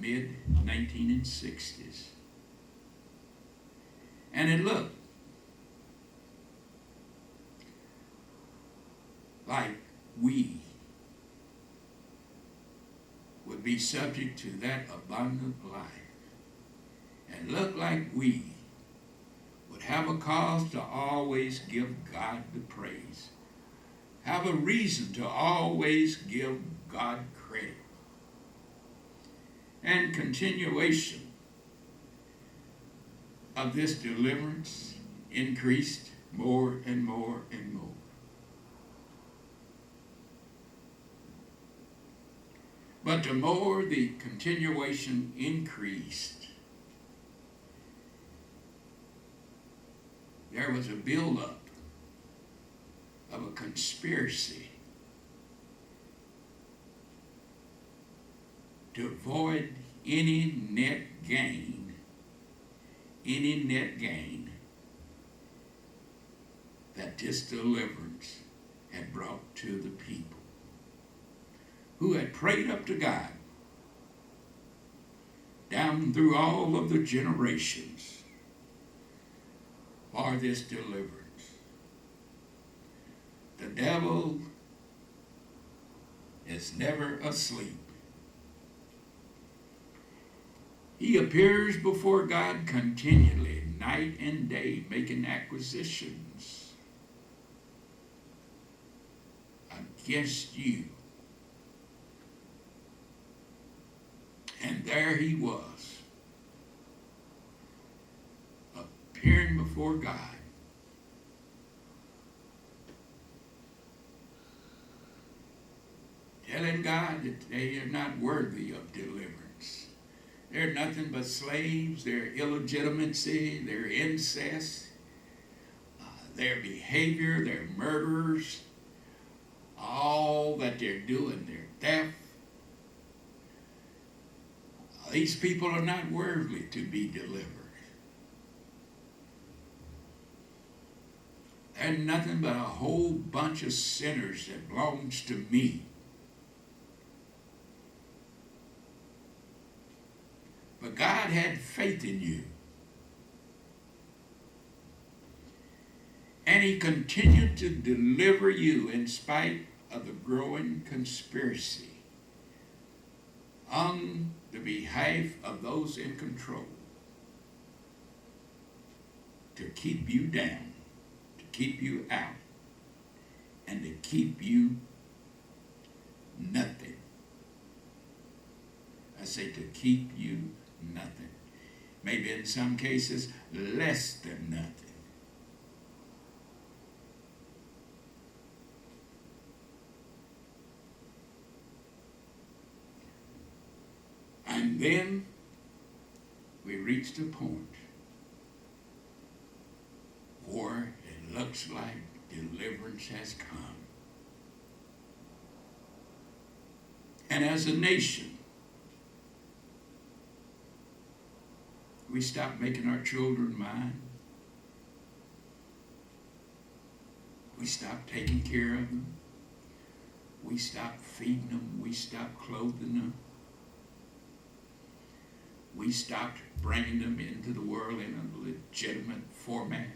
mid-1960s. And it looked like we would be subject to that abundant life, and looked like we would have a cause to always give God the praise, have a reason to always give God credit. And continuation of this deliverance increased more and more and more. But the more the continuation increased, there was a buildup of a conspiracy to avoid any net gain that this deliverance had brought to the people who had prayed up to God down through all of the generations for this deliverance. The devil is never asleep. He appears before God continually, night and day, making acquisitions against you. And there he was, appearing before God, telling God that they are not worthy of deliverance. They're nothing but slaves, their illegitimacy, their incest, their behavior, their murders, all that they're doing, their theft. These people are not worthy to be delivered. They're nothing but a whole bunch of sinners that belongs to me. But God had faith in you. And he continued to deliver you in spite of the growing conspiracy on the behalf of those in control to keep you down, to keep you out, and to keep you nothing. I say to keep you nothing. Maybe in some cases, less than nothing. And then we reached a point where it looks like deliverance has come. And as a nation, we stopped making our children mine. We stopped taking care of them. We stopped feeding them. We stopped clothing them. We stopped bringing them into the world in a legitimate format.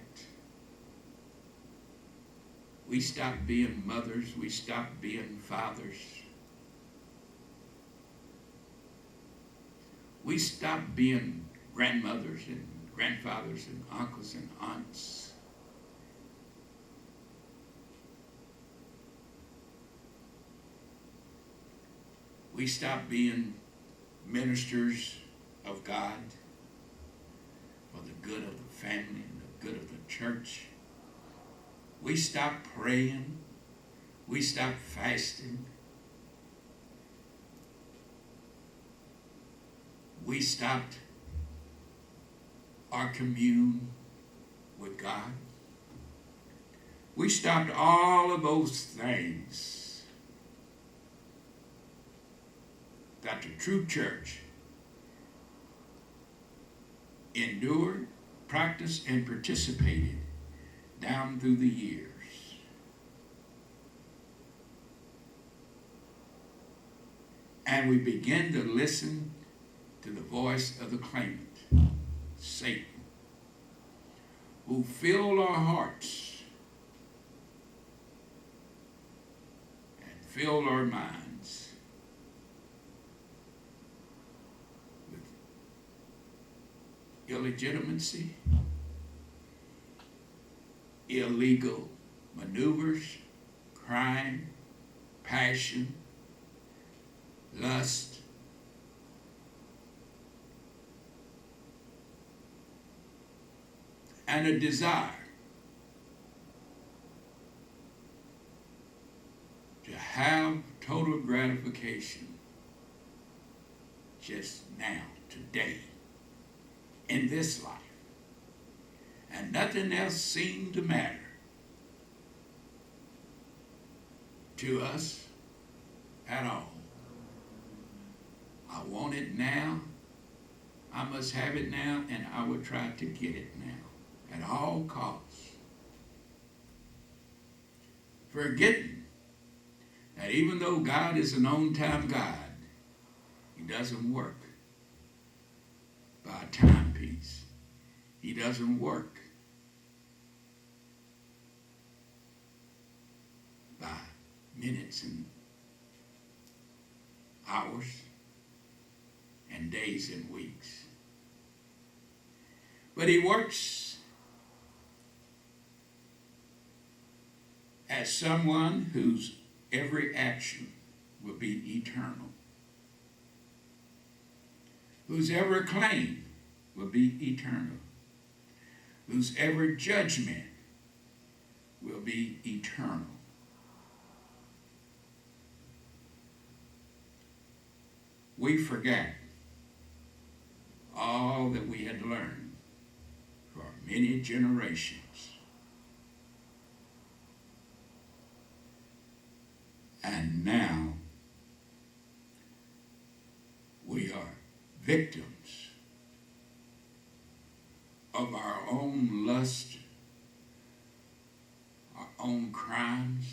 We stopped being mothers. We stopped being fathers. We stopped being grandmothers and grandfathers and uncles and aunts. We stopped being ministers of God for the good of the family and the good of the church. We stopped praying. We stopped fasting. We stopped our commune with God. We stopped all of those things that the true church endured, practiced, and participated down through the years. And we began to listen to the voice of the claimant, Satan, who filled our hearts and filled our minds with illegitimacy, illegal maneuvers, crime, passion, lust, and a desire to have total gratification just now, today, in this life. And nothing else seemed to matter to us at all. I want it now, I must have it now, and I will try to get it now at all costs. Forgetting that even though God is an on-time God, he doesn't work by a timepiece. He doesn't work by minutes and hours and days and weeks. But he works as someone whose every action will be eternal, whose every claim will be eternal, whose every judgment will be eternal. We forgot all that we had learned for many generations. And now we are victims of our own lust, our own crimes,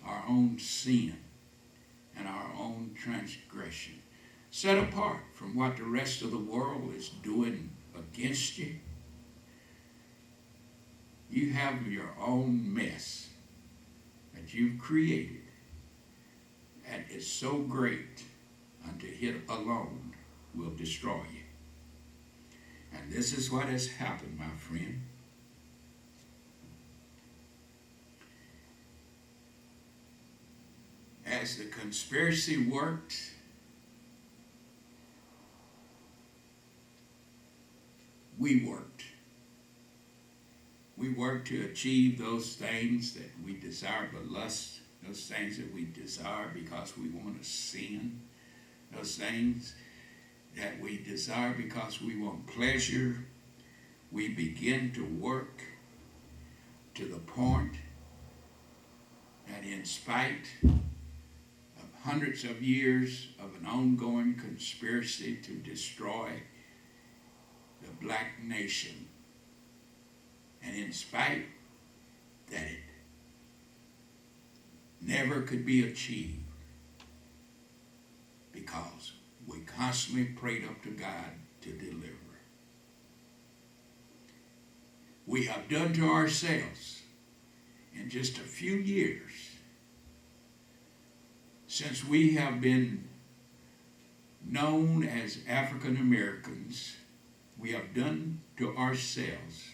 our own sin, and our own transgression. Set apart from what the rest of the world is doing against you. You have your own mess that you've created, and is so great unto it alone will destroy you. And this is what has happened, my friend. As the conspiracy worked, we worked. We worked to achieve those things that we desire, but lust, those things that we desire because we want to sin, those things that we desire because we want pleasure. We begin to work to the point that in spite of hundreds of years of an ongoing conspiracy to destroy the black nation, and in spite that it never could be achieved, because we constantly prayed up to God to deliver. We have done to ourselves in just a few years, since we have been known as African Americans, we have done to ourselves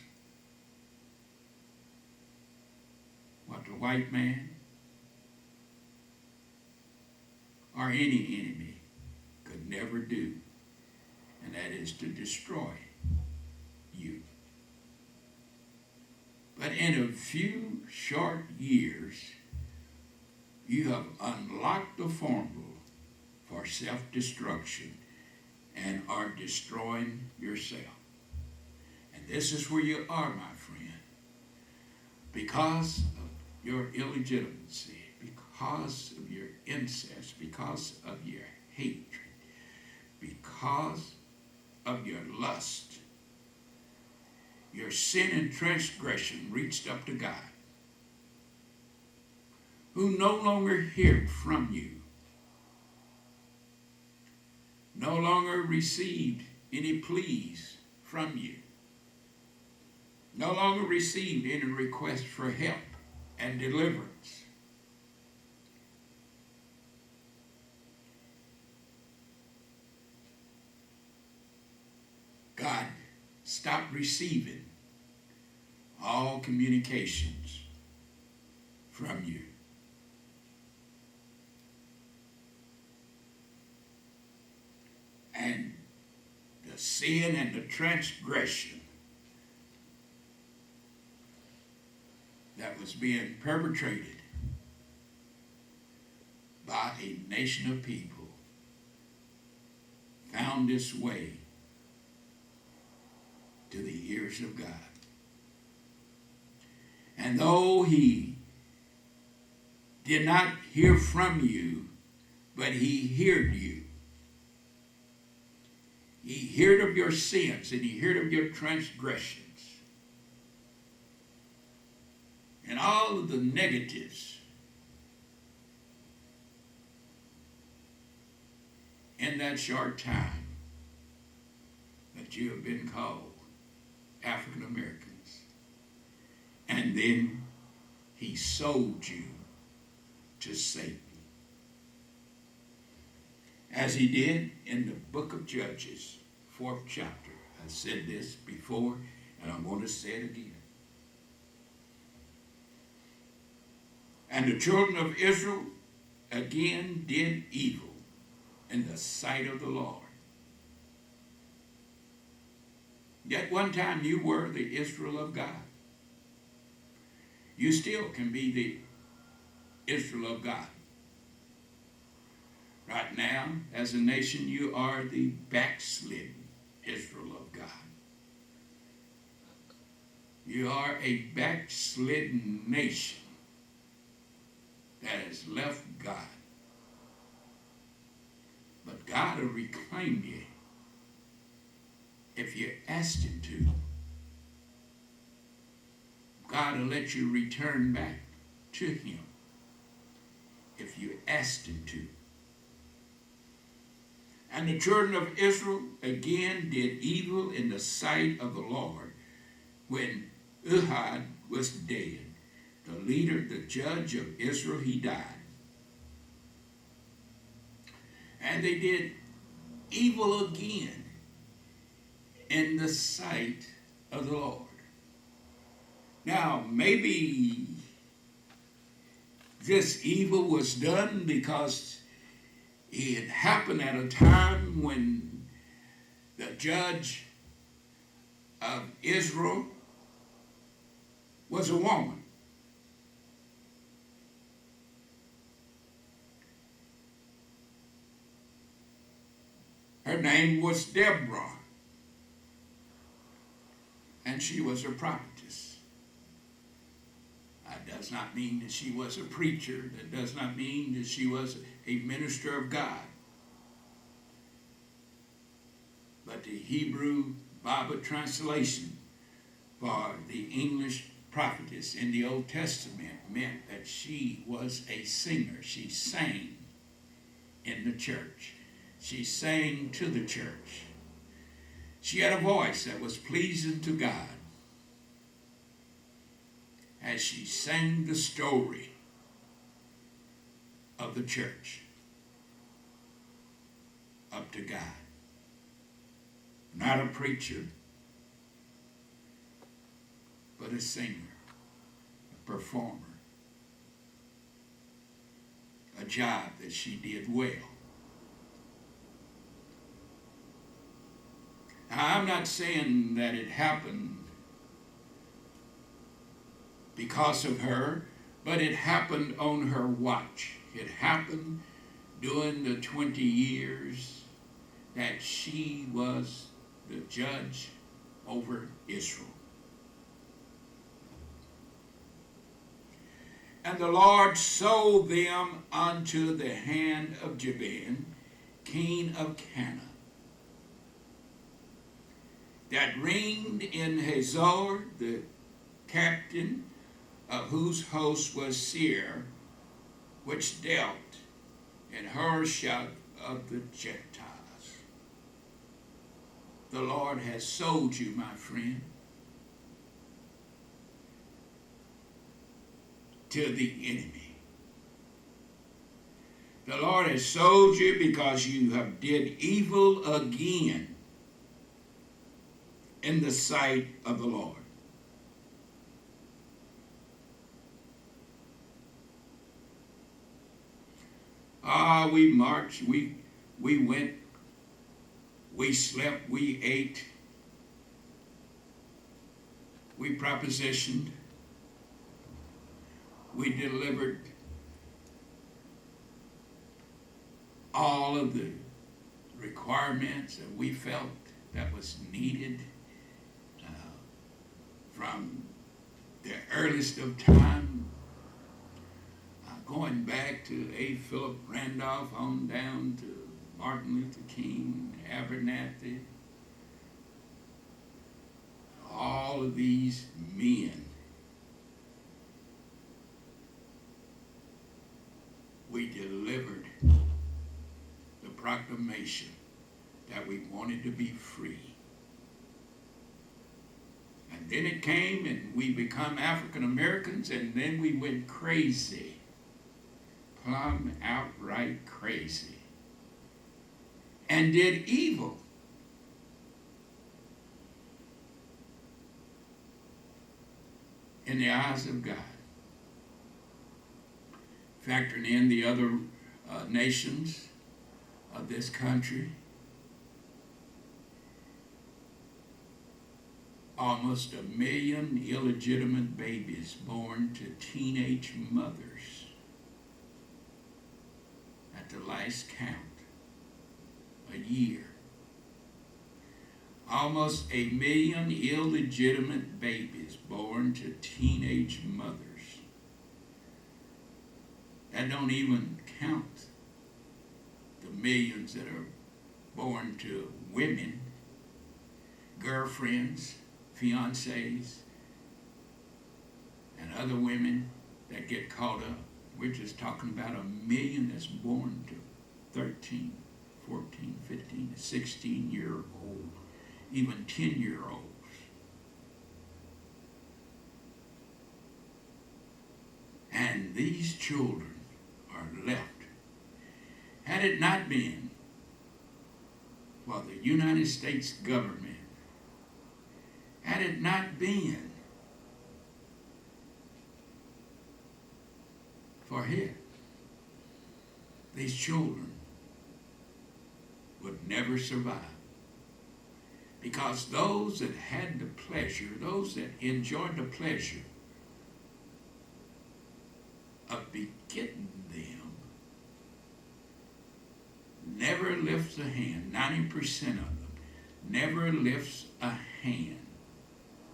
what the white man or any enemy could never do, and that is to destroy you. But in a few short years, you have unlocked the formula for self-destruction and are destroying yourself. And this is where you are, my friend, because of your illegitimacy, because of your incest, because of your hatred, because of your lust. Your sin and transgression reached up to God, who no longer hears from you, no longer received any pleas from you, no longer received any request for help and deliverance. God stopped receiving all communications from you. And the sin and the transgression that was being perpetrated by a nation of people found its way to the ears of God. And though he did not hear from you, but he heard you. He heard of your sins and he heard of your transgressions. And all of the negatives in that short time that you have been called African Americans. And then he sold you to Satan. As he did in the book of Judges, 4th chapter. I said this before, and I'm going to say it again. And the children of Israel again did evil in the sight of the Lord. Yet one time you were the Israel of God. You still can be the Israel of God. Right now, as a nation, you are the backslidden Israel of God. You are a backslidden nation that has left God. But God will reclaim you if you asked him to. God will let you return back to him if you asked him to. And the children of Israel again did evil in the sight of the Lord when Ehud was dead. The leader, the judge of Israel, he died. And they did evil again in the sight of the Lord. Now, maybe this evil was done because it happened at a time when the judge of Israel was a woman. Her name was Deborah, and she was a prophetess. That does not mean that she was a preacher. That does not mean that she was a minister of God. But the Hebrew Bible translation for the English prophetess in the Old Testament meant that she was a singer. She sang in the church. She sang to the church. She had a voice that was pleasing to God as she sang the story of the church up to God. Not a preacher, but a singer, a performer, a job that she did well. Now, I'm not saying that it happened because of her, but it happened on her watch. It happened during the 20 years that she was the judge over Israel. And the Lord sold them unto the hand of Jabin, king of Canaan, that reigned in Hazor, the captain of whose host was Seir, which dealt in Harosheth of the Gentiles. The Lord has sold you, my friend, to the enemy. The Lord has sold you because you have did evil again in the sight of the Lord. We marched, we went, we slept, we ate, we propositioned, we delivered all of the requirements that we felt that was needed from the earliest of time, going back to A. Philip Randolph on down to Martin Luther King, Abernathy, all of these men. We delivered the proclamation that we wanted to be free. And then it came and we become African Americans, and then we went crazy. Plumb outright crazy. And did evil. In the eyes of God. Factoring in the other nations of this country. Almost 1 million illegitimate babies born to teenage mothers at the last count, a year. Almost 1 million illegitimate babies born to teenage mothers. That don't even count the millions that are born to women, girlfriends, fiancés, and other women that get caught up. We're just talking about 1 million that's born to 13, 14, 15, 16-year-old, even 10-year-olds. And these children are left. Had it not been for the United States government, had it not been for him, these children would never survive. Because those that had the pleasure, those that enjoyed the pleasure of begetting them, never lifts a hand. 90% of them never lifts a hand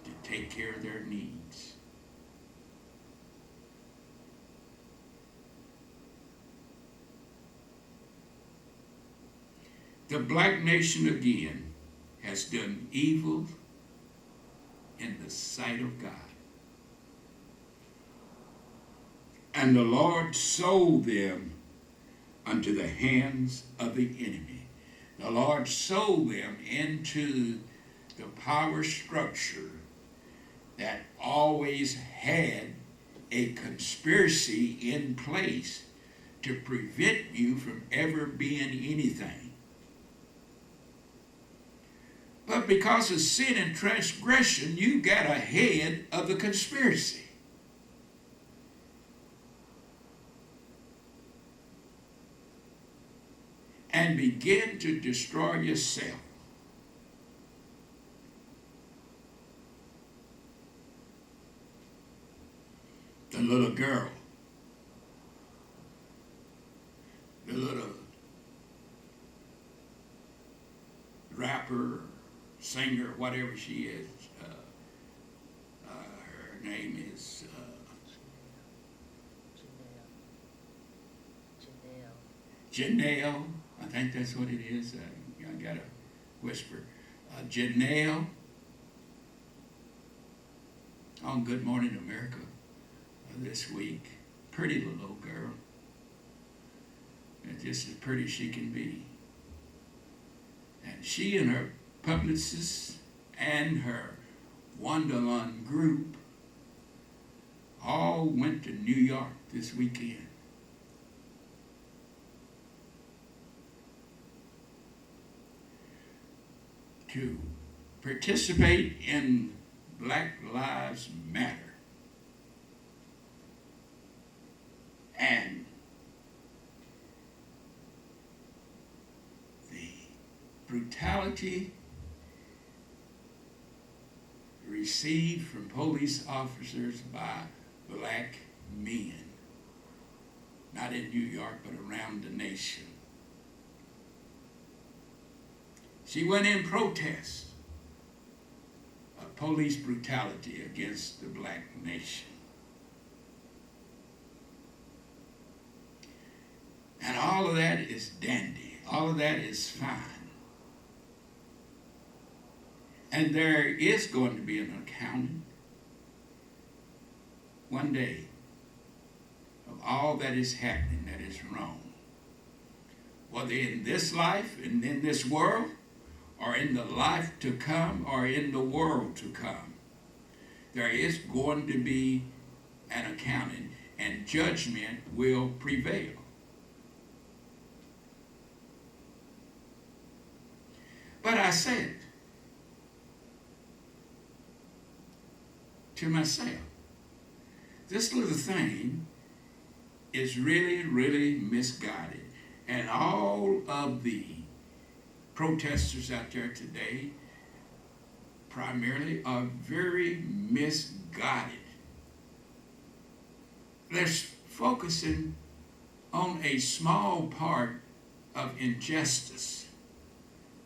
to take care of their needs. The black nation again has done evil in the sight of God. And the Lord sold them unto the hands of the enemy. The Lord sold them into the power structure that always had a conspiracy in place to prevent you from ever being anything. But because of sin and transgression, you got ahead of the conspiracy. And begin to destroy yourself. The little girl, the little rapper, singer, whatever she is, her name is Janelle. I think that's what it is. I gotta whisper. Janelle on Good Morning America this week. Pretty little old girl. And just as pretty as she can be. And she and her publicist and her Wonderland group all went to New York this weekend. To participate in Black Lives Matter. And the brutality received from police officers by black men, not in New York, but around the nation. She went in protest of police brutality against the black nation. And all of that is dandy. All of that is fine. And there is going to be an accounting one day of all that is happening that is wrong. Whether in this life and in this world, or in the life to come, or in the world to come, there is going to be an accounting, and judgment will prevail. But I said to myself, this little thing is really, really misguided. And all of the protesters out there today primarily are very misguided. They're focusing on a small part of injustice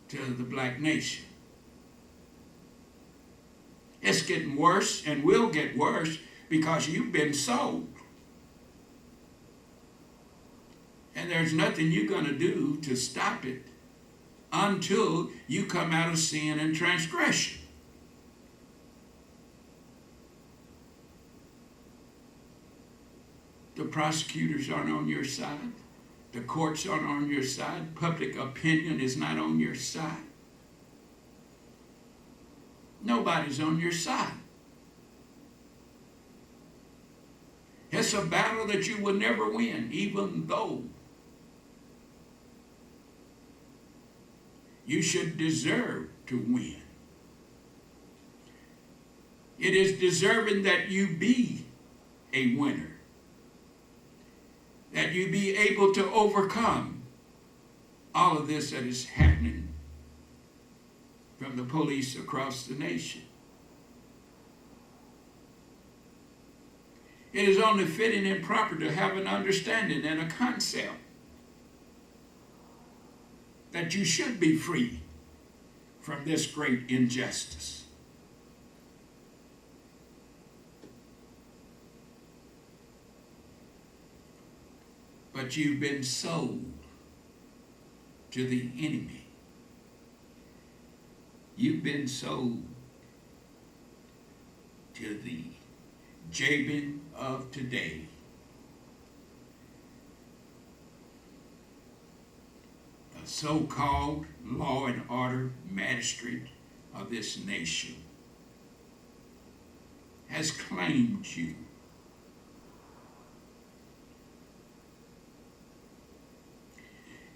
to the black nation. It's getting worse and will get worse because you've been sold. And there's nothing you're going to do to stop it until you come out of sin and transgression. The prosecutors aren't on your side. The courts aren't on your side. Public opinion is not on your side. Nobody's on your side. It's a battle that you will never win, even though you should deserve to win. It is deserving that you be a winner, that you be able to overcome all of this that is happening from the police across the nation. It is only fitting and proper to have an understanding and a concept that you should be free from this great injustice. But you've been sold to the enemy. You've been sold to the Jabin of today. The so-called law and order magistrate of this nation has claimed you.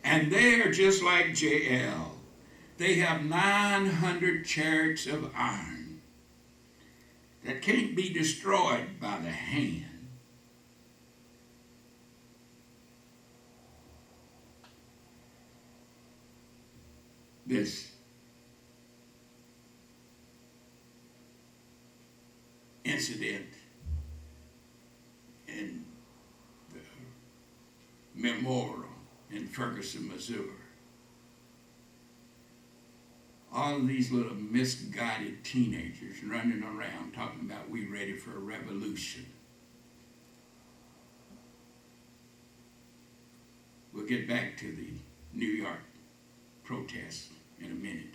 And they're just like Jael. They have 900 chariots of iron that can't be destroyed by the hand. This incident in the memorial in Ferguson, Missouri. All of these little misguided teenagers running around talking about we ready for a revolution. We'll get back to the New York protest in a minute.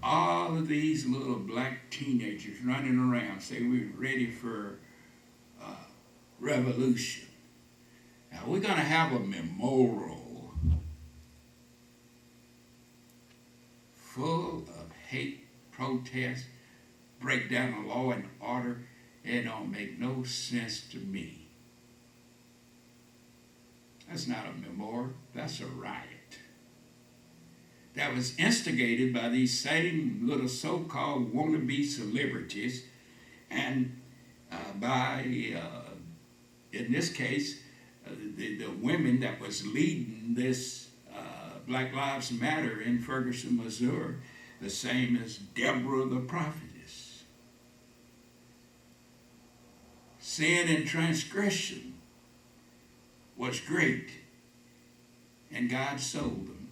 All of these little black teenagers running around saying we're ready for revolution. Now we're going to have a memorial full of hate, protest, break down the law and order. It don't make no sense to me. That's not a memorial, that's a riot. That was instigated by these same little so-called wannabe celebrities and by, in this case, the women that was leading this Black Lives Matter in Ferguson, Missouri, the same as Deborah the prophetess. Sin and transgression was great, and God sold them.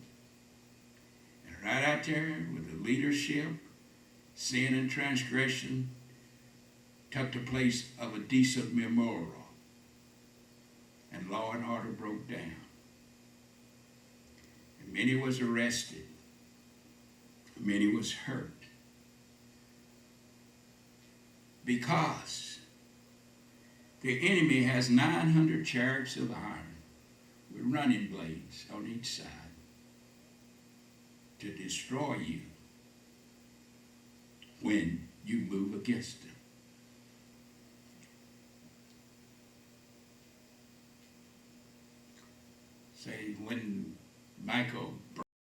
And right out there with the leadership, sin and transgression took the place of a decent memorial, and law and order broke down. And many was arrested, many was hurt, because the enemy has 900 chariots of iron with running blades on each side to destroy you when you move against them. Say, when Michael